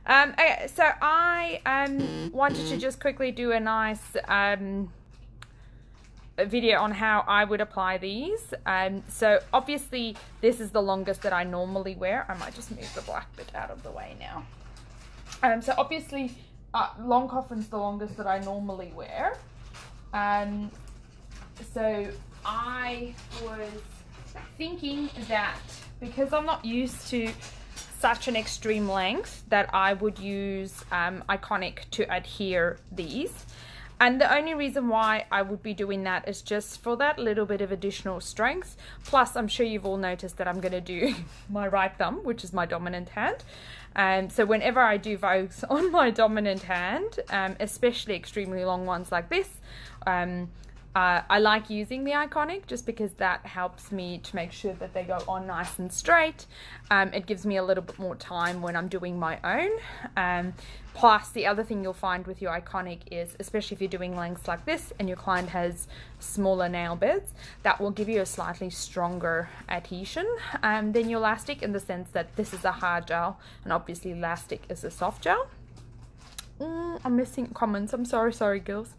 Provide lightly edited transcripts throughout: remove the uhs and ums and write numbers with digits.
Okay, so I wanted to just quickly do a nice a video on how I would apply these. So obviously this is the longest that I normally wear. I might just move the black bit out of the way now. So obviously long coffin's the longest that I normally wear. So I was thinking that because I'm not used to such an extreme length, that I would use Iconic to adhere these. And the only reason why I would be doing that is just for that little bit of additional strength. Plus, I'm sure you've all noticed that I'm going to do my right thumb, which is my dominant hand. So whenever I do Vogues on my dominant hand, especially extremely long ones like this, I like using the Iconic just because that helps me to make sure that they go on nice and straight. It gives me a little bit more time when I'm doing my own. Plus, the other thing you'll find with your Iconic is, especially if you're doing lengths like this and your client has smaller nail beds, that will give you a slightly stronger adhesion than your elastic, in the sense that this is a hard gel and obviously elastic is a soft gel. I'm missing comments. I'm sorry girls.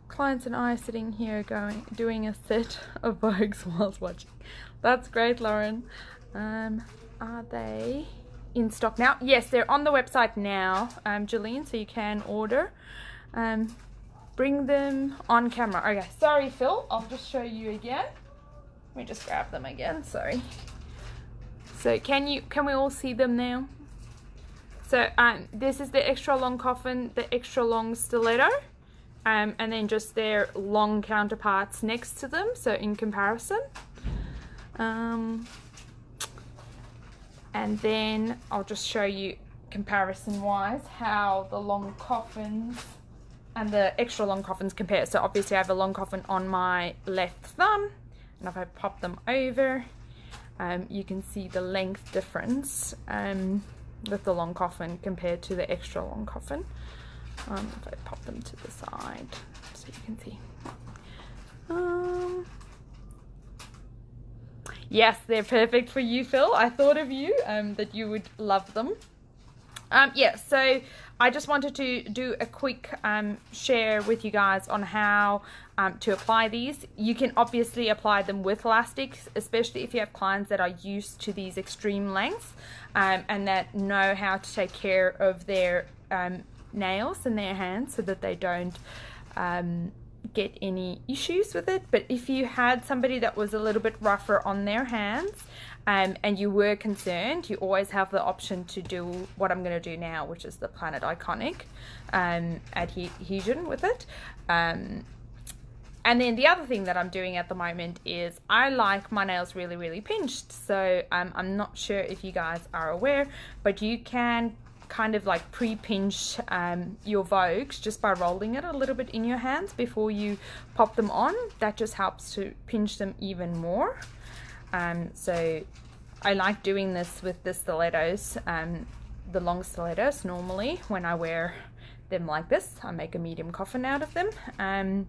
Clients and I are sitting here doing a set of Vogues whilst watching. That's great, Lauren. Are they in stock now? Yes, they're on the website now, Jolene, so you can order. Bring them on camera. Okay, sorry Phil, I'll just show you again. Let me just grab them again, sorry. So can we all see them now? So this is the extra long coffin, the extra long stiletto. And then just their long counterparts next to them, so in comparison. And then I'll just show you comparison wise how the long coffins and the extra long coffins compare. So obviously I have a long coffin on my left thumb, and if I pop them over, you can see the length difference with the long coffin compared to the extra long coffin. If I pop them to the side so you can see. Yes, they're perfect for you, Phil. I thought of you, that you would love them. Yeah, so I just wanted to do a quick share with you guys on how to apply these. You can obviously apply them with elastics, especially if you have clients that are used to these extreme lengths and that know how to take care of their nails in their hands so that they don't get any issues with it. But if you had somebody that was a little bit rougher on their hands and you were concerned, you always have the option to do what I'm going to do now, which is the Planet Iconic adhesion with it. And then the other thing that I'm doing at the moment is I like my nails really, really pinched. So I'm not sure if you guys are aware, but you can kind of like pre-pinch your Vogues just by rolling it a little bit in your hands before you pop them on. That just helps to pinch them even more. So I like doing this with the stilettos, the long stilettos. Normally when I wear them like this, I make a medium coffin out of them.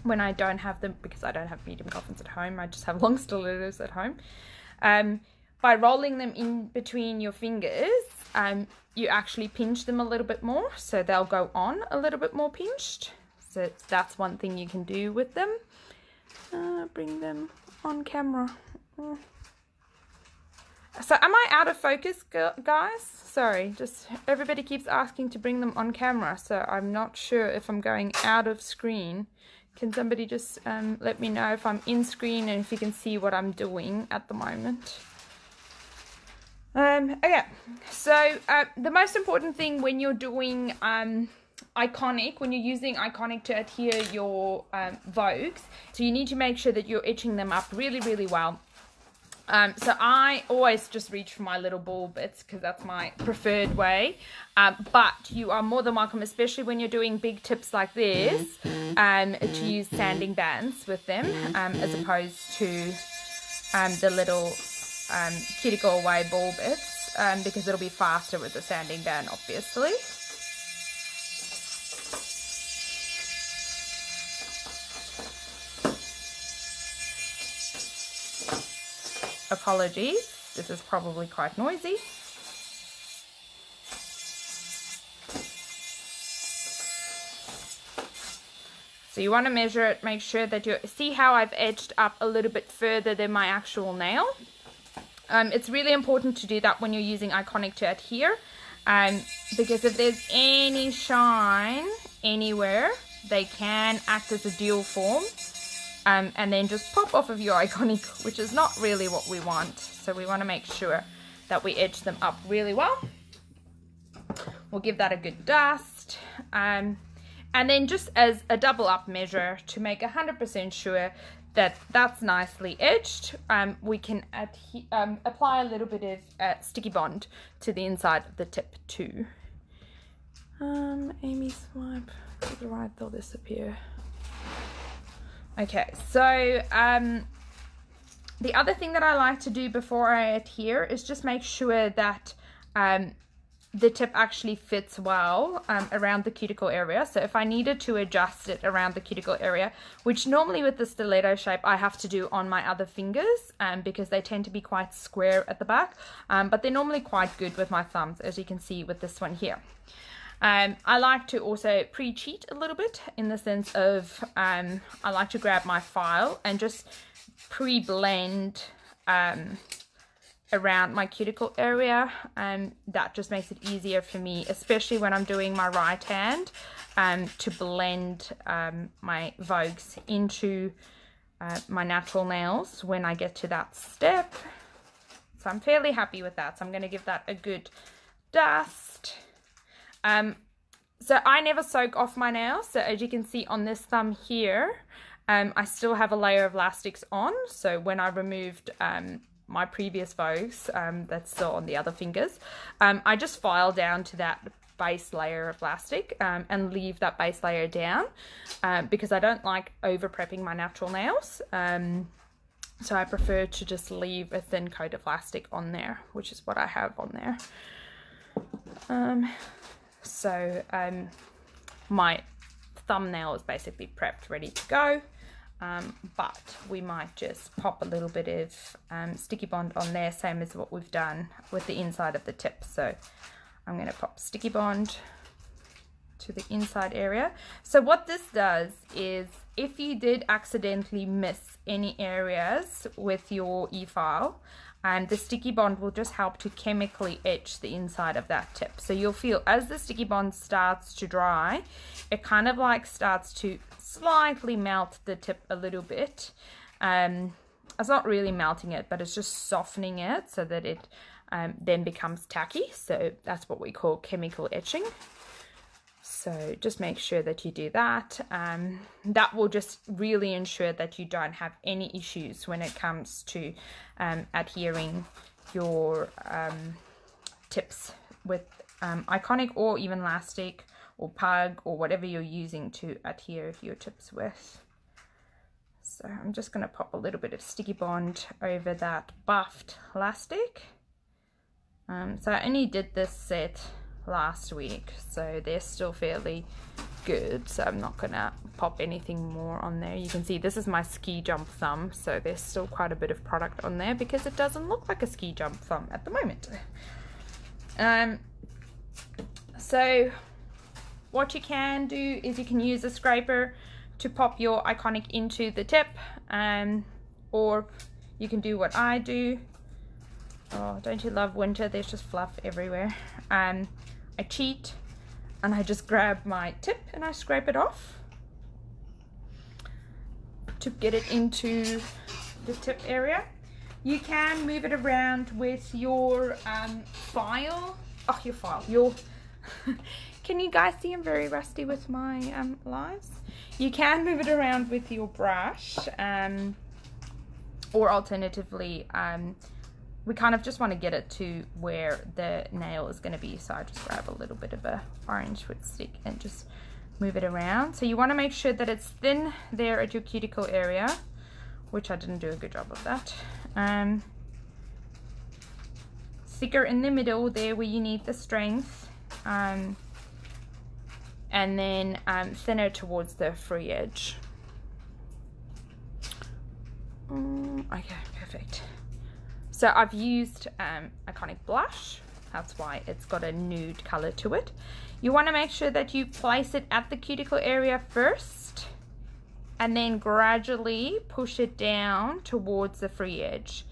When I don't have them, because I don't have medium coffins at home, I just have long stilettos at home. By rolling them in between your fingers, you actually pinch them a little bit more, so they'll go on a little bit more pinched. So that's one thing you can do with them. Bring them on camera. So am I out of focus, guys? Sorry, just everybody keeps asking to bring them on camera, so I'm not sure if I'm going out of screen. Can somebody just let me know if I'm in screen and if you can see what I'm doing at the moment? Okay, so the most important thing when you're doing Iconic, when you're using Iconic to adhere your Vogues, so you need to make sure that you're etching them up really, really well. So I always just reach for my little ball bits because that's my preferred way. But you are more than welcome, especially when you're doing big tips like this, to use sanding bands with them as opposed to the little cuticle away ball bits, because it'll be faster with the sanding band, obviously. Apologies, this is probably quite noisy. So you want to measure it, make sure that you see how I've edged up a little bit further than my actual nail. It's really important to do that when you're using Iconic to adhere, because if there's any shine anywhere, they can act as a dual form, and then just pop off of your Iconic, which is not really what we want. So we want to make sure that we edge them up really well. We'll give that a good dust. And then just as a double up measure to make 100% sure that that's nicely edged, we can apply a little bit of sticky bond to the inside of the tip too. Amy swipe to the right, they'll disappear. Okay, so the other thing that I like to do before I adhere is just make sure that the tip actually fits well around the cuticle area. So if I needed to adjust it around the cuticle area, which normally with the stiletto shape I have to do on my other fingers, because they tend to be quite square at the back, but they're normally quite good with my thumbs, as you can see with this one here. I like to also pre-cheat a little bit, in the sense of I like to grab my file and just pre-blend around my cuticle area, and that just makes it easier for me, especially when I'm doing my right hand, to blend my Vogues into my natural nails when I get to that step. So I'm fairly happy with that, so I'm going to give that a good dust. So I never soak off my nails, so as you can see on this thumb here, I still have a layer of elastics on. So when I removed my previous Vogues, that's still on the other fingers, I just file down to that base layer of plastic, and leave that base layer down, because I don't like over prepping my natural nails, so I prefer to just leave a thin coat of plastic on there, which is what I have on there. My thumbnail is basically prepped, ready to go. But we might just pop a little bit of sticky bond on there, same as what we've done with the inside of the tip. So I'm going to pop sticky bond to the inside area. So what this does is, if you did accidentally miss any areas with your e-file, the sticky bond will just help to chemically etch the inside of that tip. So you'll feel as the sticky bond starts to dry, it kind of like starts to slightly melt the tip a little bit. It's not really melting it, but it's just softening it so that it then becomes tacky. So that's what we call chemical etching. So just make sure that you do that. That will just really ensure that you don't have any issues when it comes to adhering your tips with Iconic, or even Elastic or Pug, or whatever you're using to adhere your tips with. So I'm just going to pop a little bit of sticky bond over that buffed elastic. So I only did this set last week, so they're still fairly good, so I'm not gonna pop anything more on there. You can see this is my ski jump thumb, so there's still quite a bit of product on there because it doesn't look like a ski jump thumb at the moment. So what you can do is you can use a scraper to pop your Iconic into the tip, or you can do what I do. Oh, don't you love winter? There's just fluff everywhere. I cheat and I just grab my tip and I scrape it off to get it into the tip area. You can move it around with your file. Oh, your file. Your can you guys see I'm very rusty with my lives? You can move it around with your brush, or alternatively, we kind of just want to get it to where the nail is going to be. So I just grab a little bit of a orange wood stick and just move it around. So you want to make sure that it's thin there at your cuticle area, which I didn't do a good job of that. Thicker in the middle there where you need the strength, and then thinner towards the free edge. Okay, perfect. So I've used Iconic blush, that's why it's got a nude color to it. You want to make sure that you place it at the cuticle area first, and then gradually push it down towards the free edge.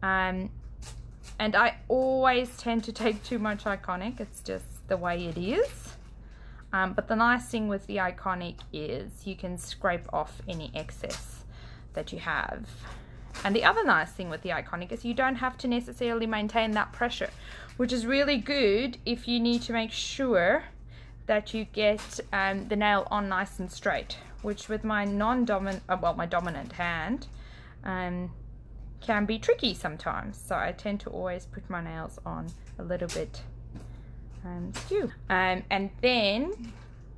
And I always tend to take too much Iconic, it's just the way it is. But the nice thing with the Iconic is you can scrape off any excess that you have. And the other nice thing with the Iconic is you don't have to necessarily maintain that pressure, which is really good if you need to make sure that you get the nail on nice and straight, which with my my dominant hand can be tricky sometimes. So I tend to always put my nails on a little bit skew. And then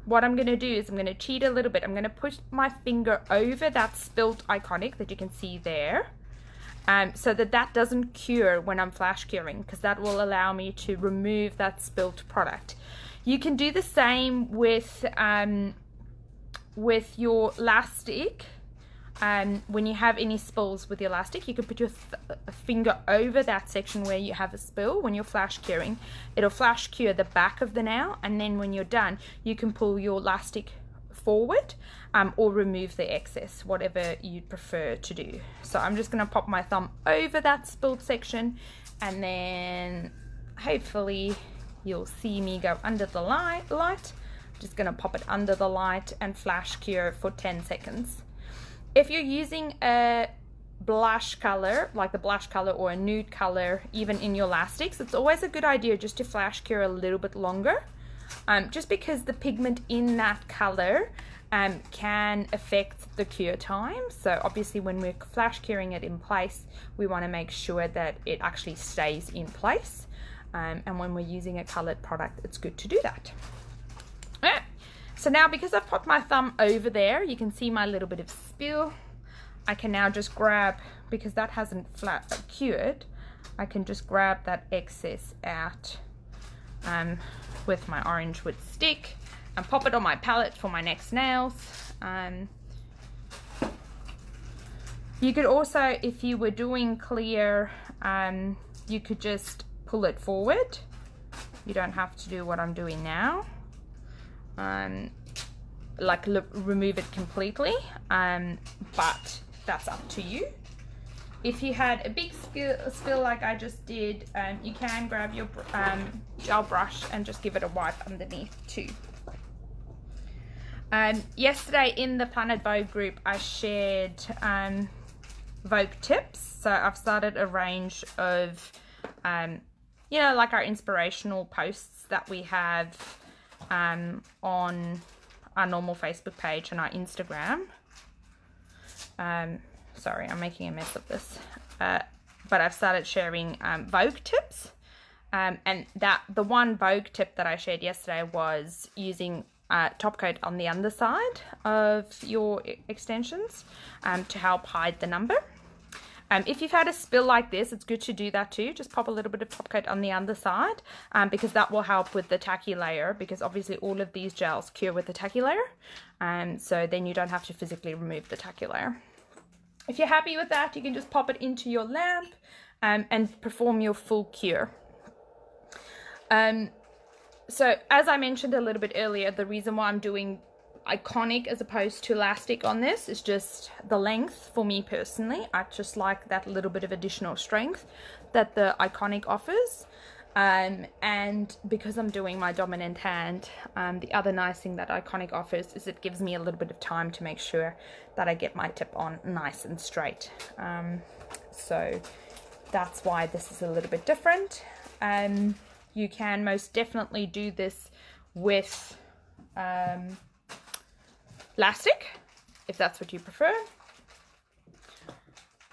what I'm going to do is I'm going to cheat a little bit. I'm going to push my finger over that spilt Iconic that you can see there, so that doesn't cure when I'm flash curing, because that will allow me to remove that spilt product. You can do the same with your elastic. When you have any spills with the elastic, you can put your finger over that section where you have a spill. When you're flash curing, it'll flash cure the back of the nail, and then when you're done, you can pull your elastic forward or remove the excess, whatever you'd prefer to do. So I'm just going to pop my thumb over that spilled section, and then hopefully you'll see me go under the light. I'm just going to pop it under the light and flash cure for 10 seconds. If you're using a blush color, like the blush color or a nude color, even in your elastics, it's always a good idea just to flash cure a little bit longer, just because the pigment in that color can affect the cure time. So obviously when we're flash curing it in place, we want to make sure that it actually stays in place. And when we're using a colored product, it's good to do that. So now, because I've popped my thumb over there, you can see my little bit of spill. I can now just grab, because that hasn't cured, I can just grab that excess out with my orange wood stick and pop it on my palette for my next nails. You could also, if you were doing clear, you could just pull it forward. You don't have to do what I'm doing now. Like remove it completely, but that's up to you. If you had a big spill like I just did, you can grab your gel brush and just give it a wipe underneath too. Yesterday in the Planet Vogue group, I shared Vogue tips. So I've started a range of you know, like our inspirational posts that we have on our normal Facebook page and our Instagram. Sorry, I'm making a mess of this. But I've started sharing Vogue tips. And the one Vogue tip that I shared yesterday was using top coat on the underside of your extensions to help hide the number. If you've had a spill like this, it's good to do that too. Just pop a little bit of top coat on the underside, because that will help with the tacky layer, because obviously all of these gels cure with the tacky layer. So then you don't have to physically remove the tacky layer. If you're happy with that, you can just pop it into your lamp and perform your full cure. So as I mentioned a little bit earlier, the reason why I'm doing Iconic as opposed to elastic on this is just the length. For me personally, I just like that little bit of additional strength that the Iconic offers, and because I'm doing my dominant hand, the other nice thing that Iconic offers is it gives me a little bit of time to make sure that I get my tip on nice and straight. So that's why this is a little bit different. You can most definitely do this with elastic, if that's what you prefer.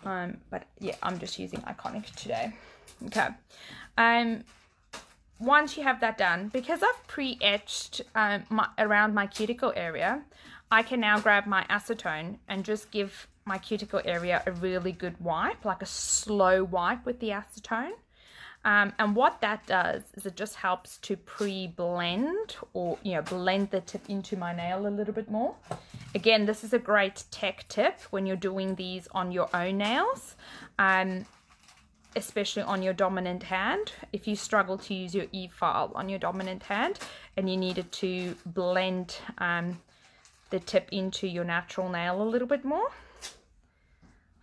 But yeah, I'm just using Iconic today. Okay. Once you have that done, because I've pre-etched around my cuticle area, I can now grab my acetone and just give my cuticle area a really good wipe, like a slow wipe with the acetone. And what that does is it just helps to pre-blend, or blend the tip into my nail a little bit more. Again, this is a great tech tip when you're doing these on your own nails, especially on your dominant hand. If you struggle to use your E-file on your dominant hand and you needed to blend the tip into your natural nail a little bit more,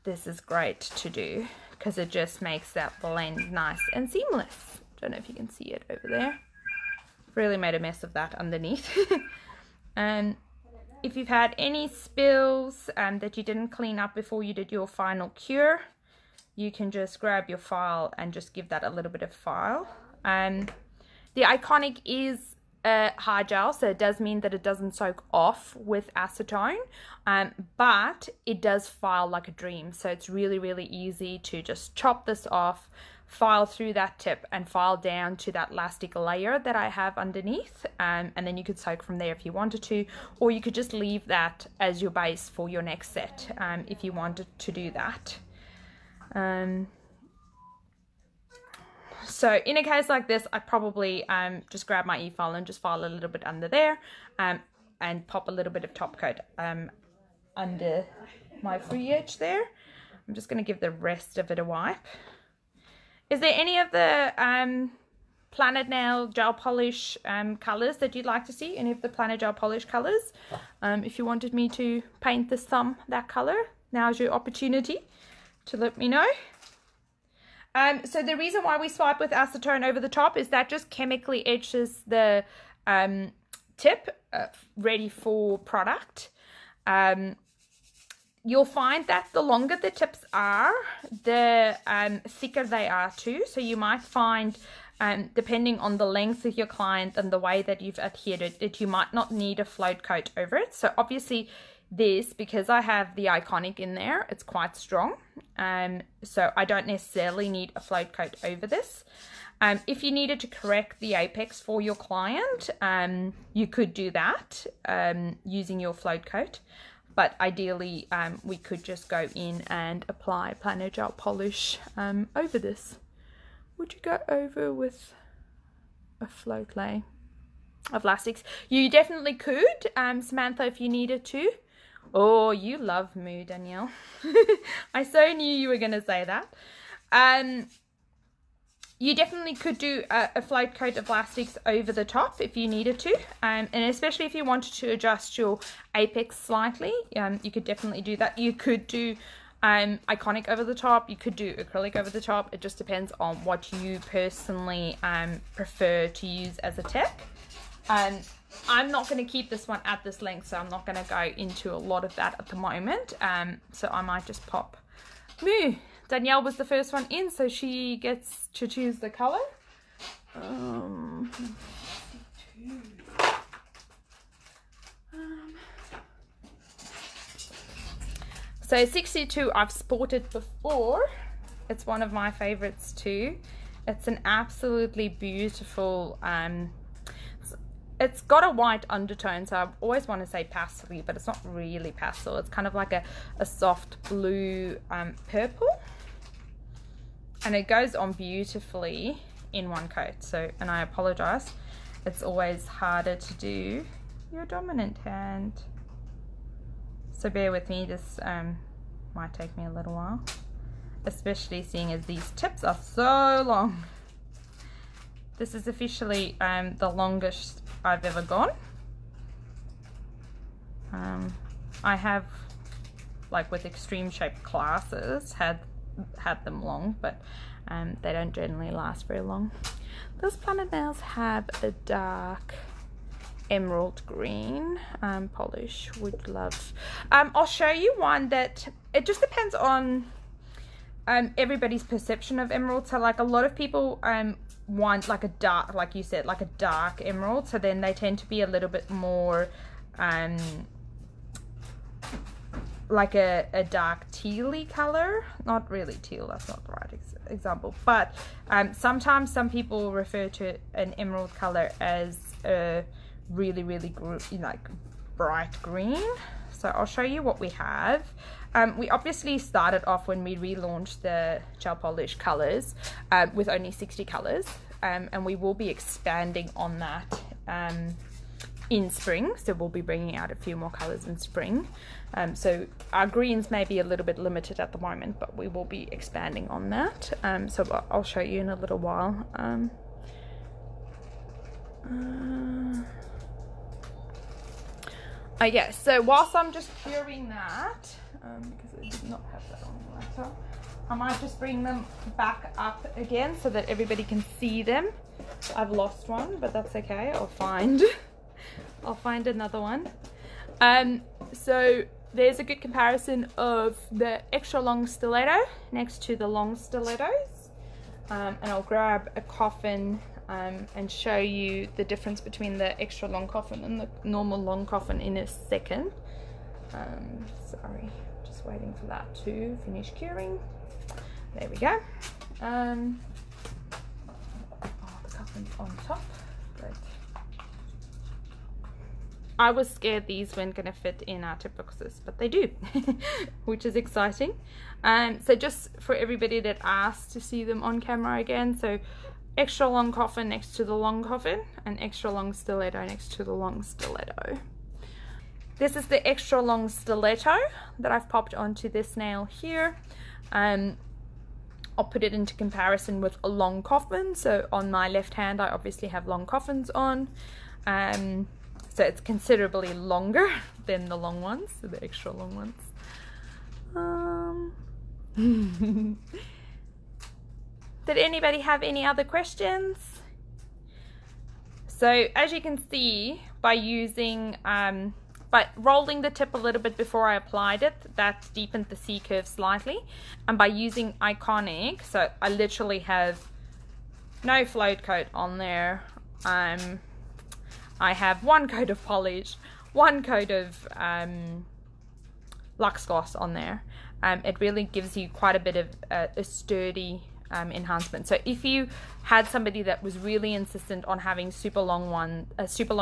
this is great to do because it just makes that blend nice and seamless. Don't know if you can see it over there. Really made a mess of that underneath. And if you've had any spills that you didn't clean up before you did your final cure, you can just grab your file and just give that a little bit of file. The Iconic is a hard gel, so it does mean that it doesn't soak off with acetone, but it does file like a dream. So it's really, really easy to just chop this off, file through that tip and file down to that elastic layer that I have underneath, and then you could soak from there if you wanted to, or you could just leave that as your base for your next set if you wanted to do that. So in a case like this, I probably just grab my e-file and just file a little bit under there, and pop a little bit of top coat under my free edge there. I'm just going to give the rest of it a wipe. Is there any of the Planet Nail gel polish colors that you'd like to see? Any of the Planet Gel polish colors? If you wanted me to paint this thumb that color, now's your opportunity to let me know. So the reason why we swipe with acetone over the top is that just chemically etches the tip ready for product. You'll find that the longer the tips are, the thicker they are too. So you might find, depending on the length of your client and the way that you've adhered it, that you might not need a float coat over it. So obviously this, because I have the Iconic in there, it's quite strong. So I don't necessarily need a float coat over this. If you needed to correct the apex for your client, you could do that using your float coat. But ideally, we could just go in and apply Planet Gel polish over this. Would you go over with a float lay of elastics? You definitely could, Samantha, if you needed to. Oh, you love Moo, Danielle. I so knew you were going to say that. You definitely could do a float coat of elastics over the top if you needed to, and especially if you wanted to adjust your apex slightly, you could definitely do that. You could do Iconic over the top, you could do acrylic over the top. It just depends on what you personally prefer to use as a tech. I'm not going to keep this one at this length, so I'm not going to go into a lot of that at the moment. So I might just pop Moo. Danielle was the first one in, so she gets to choose the color. So 62 I've sported before. It's one of my favorites too. It's an absolutely beautiful, it's got a white undertone, so I always want to say pastel, but it's not really pastel. It's kind of like a soft blue purple. And it goes on beautifully in one coat. So, and I apologize, it's always harder to do your dominant hand. So bear with me, this might take me a little while. Especially seeing as these tips are so long. This is officially the longest I've ever gone. I have, like with extreme shape classes, had them long, but they don't generally last very long. Those Planet Nails have a dark emerald green polish. Would love. I'll show you one that it just depends on everybody's perception of emerald. So like a lot of people want like a dark, like you said, like a dark emerald. So then they tend to be a little bit more like a dark tealy color. Not really teal, that's not the right example, but sometimes some people refer to an emerald color as a really like bright green. So I'll show you what we have. We obviously started off when we relaunched the gel polish colors with only 60 colors, and we will be expanding on that in spring. So we'll be bringing out a few more colors in spring. So our greens may be a little bit limited at the moment, but we will be expanding on that. So I'll show you in a little while. Okay, so whilst I'm just curing that, because I did not have that on the laptop, I might just bring them back up again so that everybody can see them. I've lost one, but that's okay. I'll find another one. So there's a good comparison of the extra long stiletto next to the long stilettos. And I'll grab a coffin and show you the difference between the extra long coffin and the normal long coffin in a second. Sorry, just waiting for that to finish curing. There we go. Oh, the coffin's on top. Great. I was scared these weren't going to fit in our tip boxes, but they do, which is exciting. So just for everybody that asked to see them on camera again, so extra long coffin next to the long coffin and extra long stiletto next to the long stiletto. This is the extra long stiletto that I've popped onto this nail here. I'll put it into comparison with a long coffin. So on my left hand, I obviously have long coffins on. So it's considerably longer than the long ones, so the extra long ones. Did anybody have any other questions? So as you can see, by using, by rolling the tip a little bit before I applied it, that deepened the C curve slightly. And by using Iconic, so I literally have no float coat on there. I have one coat of polish, one coat of Lux Gloss on there. It really gives you quite a bit of a sturdy enhancement. So if you had somebody that was really insistent on having super long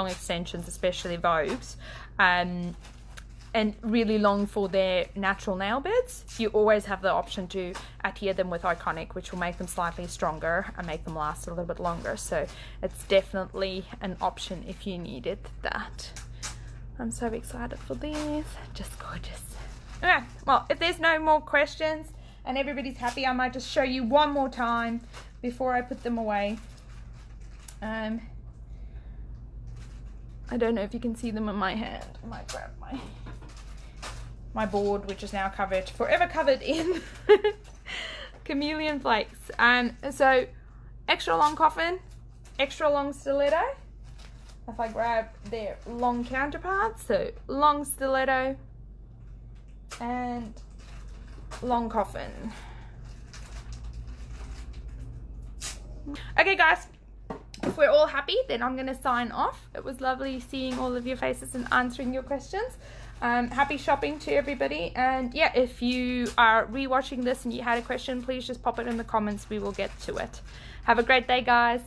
extensions, especially Vogues, and really long for their natural nail beds, you always have the option to adhere them with Iconic, which will make them slightly stronger and make them last a little bit longer. So it's definitely an option if you needed that. I'm so excited for these, just gorgeous. Okay, well, if there's no more questions and everybody's happy, I might just show you one more time before I put them away. I don't know if you can see them in my hand. I might grab my board, which is now forever covered in chameleon flakes. So extra long coffin, extra long stiletto. If I grab their long counterparts, so long stiletto and long coffin. Okay guys, if we're all happy, then I'm going to sign off. It was lovely seeing all of your faces and answering your questions. Happy shopping to everybody, and yeah, if you are rewatching this and you had a question, please just pop it in the comments. We will get to it. Have a great day, guys.